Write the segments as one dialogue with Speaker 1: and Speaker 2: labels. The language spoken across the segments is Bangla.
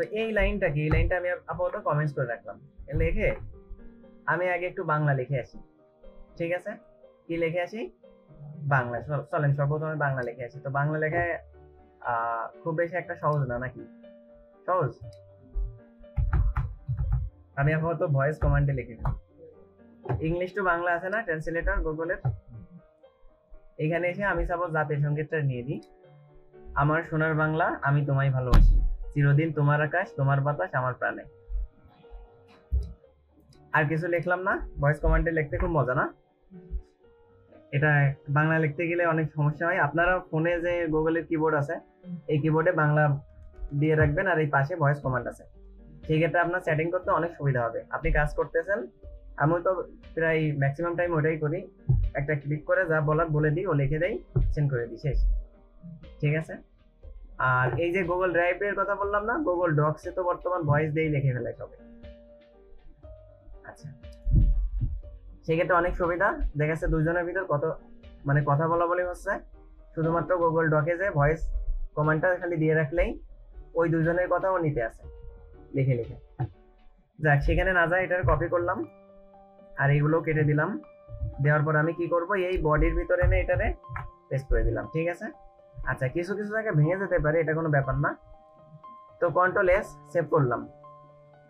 Speaker 1: তো এই লাইনটা কি, এই লাইনটা আমি আপাতত কমেন্টস করে রাখলাম। লিখে আমি আগে একটু বাংলা লিখে আসি, ঠিক আছে? কি লিখে আসি? বাংলা। চলেন সর্বপ্রথমে বাংলা লিখে আসি। তো বাংলা লেখায় খুব বেশি একটা সহজ না, নাকি সহজ? আমি আপাতত ভয়েস কমান্ডে লিখে দিই। ইংলিশ টু বাংলা আছে না ট্রান্সলেটর গুগলের, এখানে এসে আমি সাপোজ জাতীয় সঙ্গীতটা নিয়ে দিই। আমার সোনার বাংলা আমি তোমায় ভালোবাসি, চিরদিন তোমার আকাশ তোমার বাতাস আমার প্রাণে। আর কিছু লিখলাম না। ভয়েস কমান্ডে লিখতে খুব মজা না? এটা বাংলা লিখতে গেলে অনেক সমস্যা হয়। আপনারা ফোনে যে গুগলের কিবোর্ড আছে, এই কিবোর্ডে বাংলা দিয়ে রাখবেন আর এই পাশে ভয়েস কমান্ড আছে। সেক্ষেত্রে আপনার সেটিং করতে অনেক সুবিধা হবে। আপনি কাজ করতেছেন, আমি তো প্রায় ম্যাক্সিমাম টাইম ওটাই করি। একটা ক্লিক করে যা বলার বলে দিই, ও লিখে দেই, সেন্ড করে দিই, শেষ। ঠিক আছে? আর এই যে গুগল ড্রাইভের কথা বললাম না, গুগল ডক্সে তো বর্তমান ভয়েস দিয়েই লিখে ফেলে সবাই। আচ্ছা, সেক্ষেত্রে অনেক সুবিধা। দেখা যাচ্ছে দুইজনের ভিতর কথা বলা বলি হচ্ছে, শুধুমাত্র গুগল ডকে যে ভয়েস কমান্ডটা খালি দিয়ে রাখলেই ওই দুইজনের কথাও নিতে আসে লিখে লিখে। যাক, সেখানে না যায়, এটার কপি করলাম আর এইগুলো কেটে দিলাম। দেওয়ার পর আমি কি করব, এই বডির ভিতরে এনে এটারে পেস্ট করে দিলাম। ঠিক আছে? আচ্ছা, কিছু কিছু জায়গায় ভেঙে যেতে পারে, এটা কোনো ব্যাপার না। তো কন্ট্রোল এস সেভ করলাম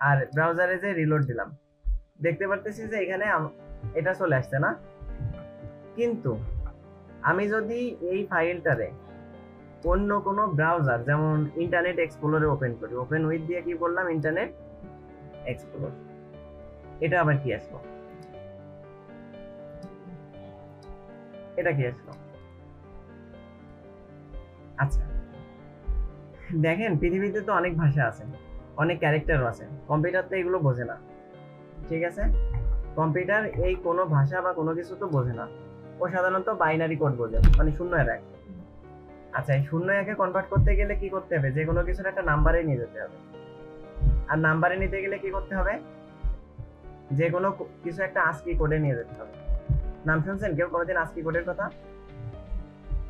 Speaker 1: আর ব্রাউজারে যে রিলোড দিলাম, দেখতে পারতেছি যে এখানে এটা চলে আসছে না। কিন্তু আমি যদি এই ফাইলটারে অন্য কোনো ব্রাউজার যেমন ইন্টারনেট এক্সপ্লোরে ওপেন করি, ওপেন উইথ দিয়ে কি করলাম, ইন্টারনেট এক্সপ্লোর, এটা আবার কি আসলো, এটা কি আসলো? আচ্ছা, দেখেন পৃথিবীতে তো অনেক ভাষা আছে, অনেক ক্যারেক্টারও আছে। কম্পিউটার তো এগুলো বোঝে না। ঠিক আছে? কম্পিউটার এই কোনো ভাষা বা কোনো কিছু তো বোঝে না। ও সাধারণত বাইনারি কোড বোঝে, মানে 0 আর 1। আচ্ছা, এই 0 1-এ কনভার্ট করতে গেলে কি করতে হবে? যে কোনো কিছুর একটা নাম্বারে নিয়ে যেতে হবে। আর নাম্বারে নিতে গেলে কি করতে হবে? যে কোনো কিছু একটা ASCII কোডে নিয়ে যেতে হবে। নাম শুনছেন কেউ কোনোদিন ASCII কোডের কথা?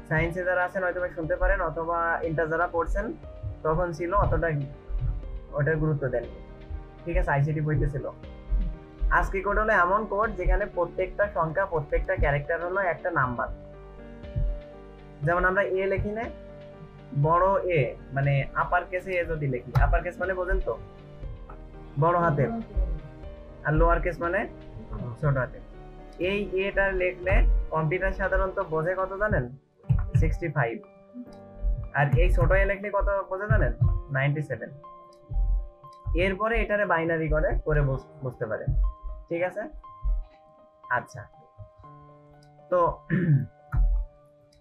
Speaker 1: সায়েন্সে যারা আছেন হয়তো শুনতে পারেন, অথবা ইন্টার যারা পড়ছেন তখন ছিল, অতটা ওটার গুরুত্ব দেন। ঠিক আছে? আইসিটি বইতে ছিল। ASCII কোড হলো এমন কোড যেখানে প্রত্যেকটা সংখ্যা, প্রত্যেকটা ক্যারেক্টার হলো একটা নাম্বার। যেমন আমরা এ লিখি না, বড় এ মানে আপার কেসে এ যদি লিখি, আপার কেস মানে বোঝেন তো বড় হাতের, আর লোয়ার কেস মানে ছোট হাতের। এই এটার লিখলে কম্পিউটার সাধারণত বোঝে কত জানেন? 65। আর এই ছোট এ লিখলে কত বোঝে জানেন? 97। এরপরে এটারে বাইনারি করে বুঝতে পারে। ঠিক আছে? আচ্ছা, তো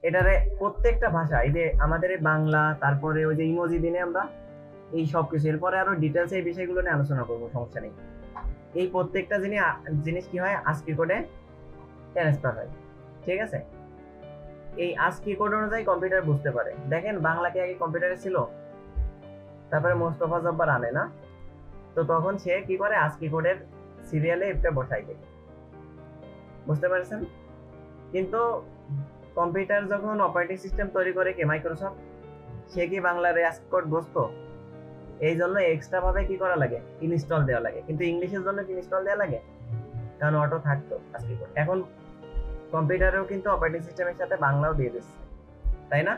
Speaker 1: এটারে প্রত্যেকটা ভাষা, এই যে আমাদের বাংলা, তারপরে ওই যে ইমোজি দিনে আমরা এই সব কিছু, এরপরে আরো ডিটেলস এই বিষয়গুলো নিয়ে আলোচনা করবো, সমস্যা নেই। এই প্রত্যেকটা জিনিস কি হয়, ASCII কোডে ট্রান্সফার হয়। ঠিক আছে? এই ASCII কোড অনুযায়ী কম্পিউটার বুঝতে পারে। দেখেন বাংলা কি আগে কম্পিউটারে ছিল? তারপরে মোস্তফা জব্বার আনে না, তো তখন সে কি করে, ASCII কোডের সিরিয়ালে এটা বসাই দেয়। বুঝতে পারছেন? কিন্তু কম্পিউটার যখন অপারেটিং সিস্টেম তৈরি করে কে, মাইক্রোসফট, সে কি বাংলার ASCII কোড বুঝতো? এই জন্য এক্সট্রা ভাবে কি করা লাগে, ইনস্টল দেওয়া লাগে। কিন্তু ইংলিশের জন্য কি ইনস্টল দেওয়া লাগে? কারণ অটো থাকতো ASCII কোড। এখন কম্পিউটারেও কিন্তু অপারেটিং সিস্টেমের সাথে বাংলাও দিয়ে দিচ্ছে, তাই না?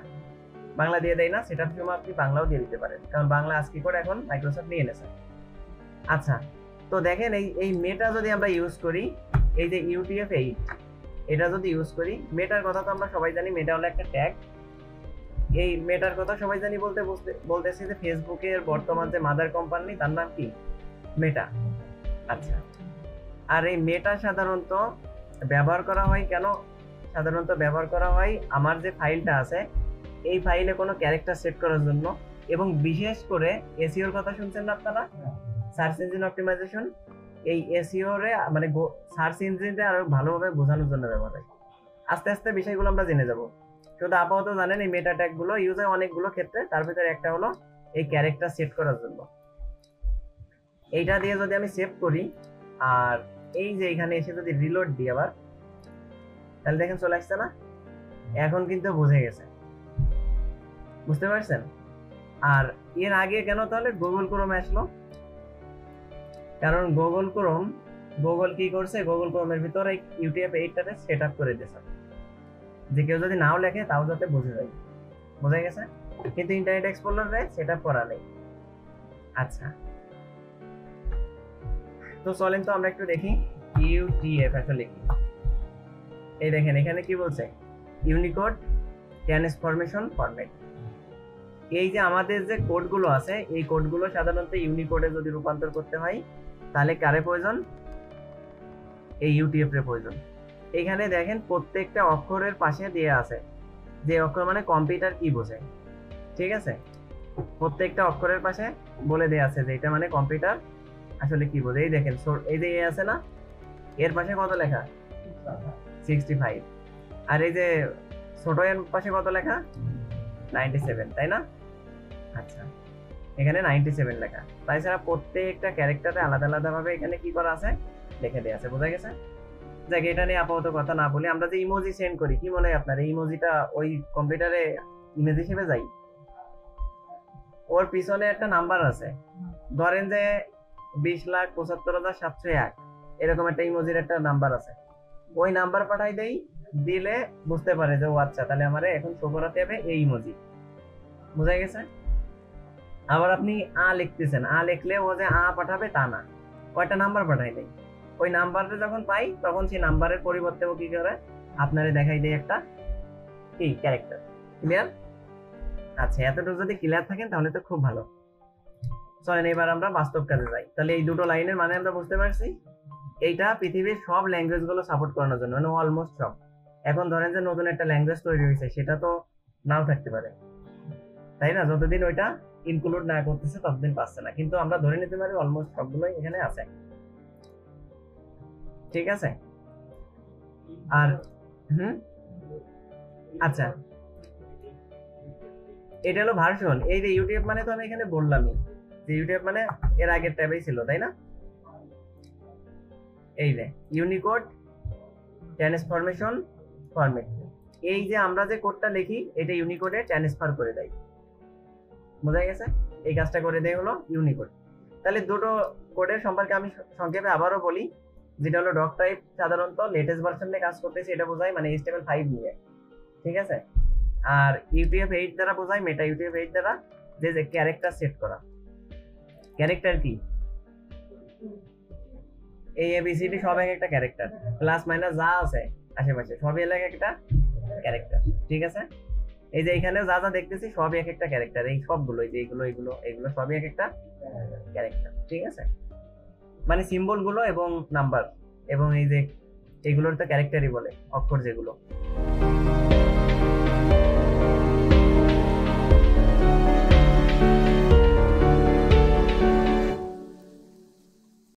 Speaker 1: বাংলা দিয়ে দেয় না, সেটার সময় আপনি বাংলাও দিয়ে দিতে পারেন, কারণ বাংলা ASCII কোড এখন মাইক্রোসফট নিয়ে এনেছে। আচ্ছা, তো দেখেন এই মেটা যদি আমরা ইউজ করি, এই যে UTF-8, এটা যদি ইউজ করি, মেটার কথা তো আমরা সবাই জানি, মেটা হলো একটা ট্যাগ। এই মেটার কথা সবাই জানি বলতেছি যে ফেসবুকের বর্তমান যে মাদার কোম্পানি, তার নাম কি? মেটা। আচ্ছা, আর এই মেটা সাধারণত ব্যবহার করা হয় কেন? সাধারণত ব্যবহার করা হয় আমার যে ফাইলটা আছে, এই ফাইলে কোনো ক্যারেক্টার সেট করার জন্য, এবং বিশেষ করে এসইওর কথা শুনছেন না আপনারা? Search engine optimization. এই এসইও রে মানে সার্চ ইঞ্জিনটা আরো ভালোভাবে বোঝানোর জন্য ব্যবহার হয়। আস্তে আস্তে বিষয়গুলো আমরা জেনে যাব। শুধু আপাতত জানেন এই মেটা ট্যাগ গুলো ইউজ হয় অনেকগুলো ক্ষেত্রে, তার ভিতরে একটা হলো এই ক্যারেক্টার সেট করার জন্য। এইটা দিয়ে যদি আমি সেভ করি, আর এই যে এখানে এসে যদি রিলোড দিই আবার, তাহলে দেখেন চলে আসছে না? এখন কিন্তু বুঝে গেছে, বুঝতে পারছেন? আর এর আগে কেন তাহলে গুগল ক্রোমে আসলো? কারণ গুগল কি করছে, গুগল ক্রোমের ভিতরে UTF-8টাতে সেট আপ করে দিয়েছে, যে কেউ যদি নাও লেখে তাও যাতে বুঝে যায়। বোঝা গেছে? কিন্তু ইন্টারনেট এক্সপ্লোরারে সেট আপ করা নেই। আচ্ছা, তো চলেন তো আমরা একটু দেখি UTF আসলে কি। এই দেখেন এখানে কি বলছে, ইউনিকোড ট্রান্সফরমেশন ফরম্যাট। এই যে আমাদের যে কোডগুলো আছে, এই কোডগুলো সাধারণত ইউনিকোডে যদি রূপান্তর করতে হয় তাহলে কারে প্রয়োজন? এই UTF এর প্রয়োজন। এখানে দেখেন প্রত্যেকটা অক্ষরের পাশে দেয়া আছে যে অক্ষর মানে কম্পিউটার কি বোঝে, ঠিক আছে? প্রত্যেকটা অক্ষরের পাশে বলে দেয়া আছে যে এটা মানে কম্পিউটার আসলে কি বোঝে। এই দেখেন এই যে আছে না, এর পাশে কত লেখা? 65। আর এই যে ছোট এর পাশে কত লেখা? 97, তাই না? আচ্ছা, এখানে 97 লেখা। তাছাড়া প্রত্যেকটা ক্যারেক্টারে আলাদা আলাদা ভাবে এখানে কি করা আছে, লিখে দেয়া আছে। বোঝা গেছে? যাক, এটা নিয়ে আপাতত কথা না বলি। আমরা যে ইমোজি সেন্ড করি, কি মনে হয় আপনার? এই ইমোজিটা ওই কম্পিউটারে ইমেজ হিসেবে যায়, ওর পিছনে একটা নাম্বার আছে। ধরেন যে 20,75,701 এরকম একটা ইমোজির একটা নাম্বার আছে। ওই নাম্বার পাঠাই দেই, দিলে বুঝতে পারে যে ও আচ্ছা তাহলে আমারে এখন শো করাতে হবে এই ইমোজি। বোঝা গেছে? আবার আপনি আ লিখতেছেন, আ লিখলে ও যে আ পাঠাবে তা না, কয়টা নাম্বার পাঠাই দেয়। ওই নাম্বারটা যখন পাই তখন সেই নাম্বারের পরিবর্তে ও কি করে, আপনারে দেখাই দেয় একটা কি ক্যারেক্টার। ক্লিয়ার? আচ্ছা, এতটুকু যদি ক্লিয়ার থাকেন তাহলে তো খুব ভালো। চলেন এবার আমরা বাস্তব কাজে যাই। তাহলে এই দুটো লাইনের মানে আমরা বুঝতে পারছি, এইটা পৃথিবীর সব ল্যাঙ্গুয়েজ গুলো সাপোর্ট করানোর জন্য, মানে অলমোস্ট সব। এখন ধরেন যে নতুন একটা ল্যাঙ্গুয়েজ তৈরি হয়েছে, সেটা তো নাও থাকতে পারে, তাই না? যতদিন ওইটা ইনক্লুড না করতেছে ততদিন পাচ্ছে না, কিন্তু আমরা ধরে নিতে পারি অলমোস্ট সবগুলোই এখানে আছে। ঠিক আছে? আর আচ্ছা, এটা হলো ভার্সন। এই যে UTF মানে তো আমি এখানে বললামই যে UTF মানে এর আগের ট্যাবেই ছিল, তাই না? এই যে ইউনিকোড ট্রান্সফরমেশন ফরম্যাট, এই যে আমরা যে কোডটা লিখি এটা ইউনিকোডে ট্রান্সফার করে দেয়। বোঝা গেছে? এই কাজটা করে দেয় হলো ইউনিকোড। তাহলে দুটো কোডের সম্পর্কে আমি সংক্ষেপে আবারও বলি, যেটা হলো ডক টাইপ সাধারণত লেটেস্ট ভার্সন নিয়ে কাজ করতেছে, এটা বোঝায় মানে HTML5 নিয়ে, ঠিক আছে? আর UTF-8 দ্বারা বোঝায়, মেটা UTF-8 দ্বারা যে ক্যারেক্টার সেট করা। ক্যারেক্টার কি? এই ABCD সব এক একটা ক্যারেক্টার, প্লাস মাইনাস যা আছে আশেপাশে সবই এক একটা ক্যারেক্টার, ঠিক আছে? এই যে এখানেও যা যা দেখতেছি সবই এক একটা ক্যারেক্টার, এই সবগুলো এই যে এইগুলো সবই এক একটা ক্যারেক্টার, ঠিক আছে? মানে সিম্বল গুলো এবং নাম্বার এবং এই যে এইগুলোর তো ক্যারেক্টারই বলে, অক্ষর যেগুলো।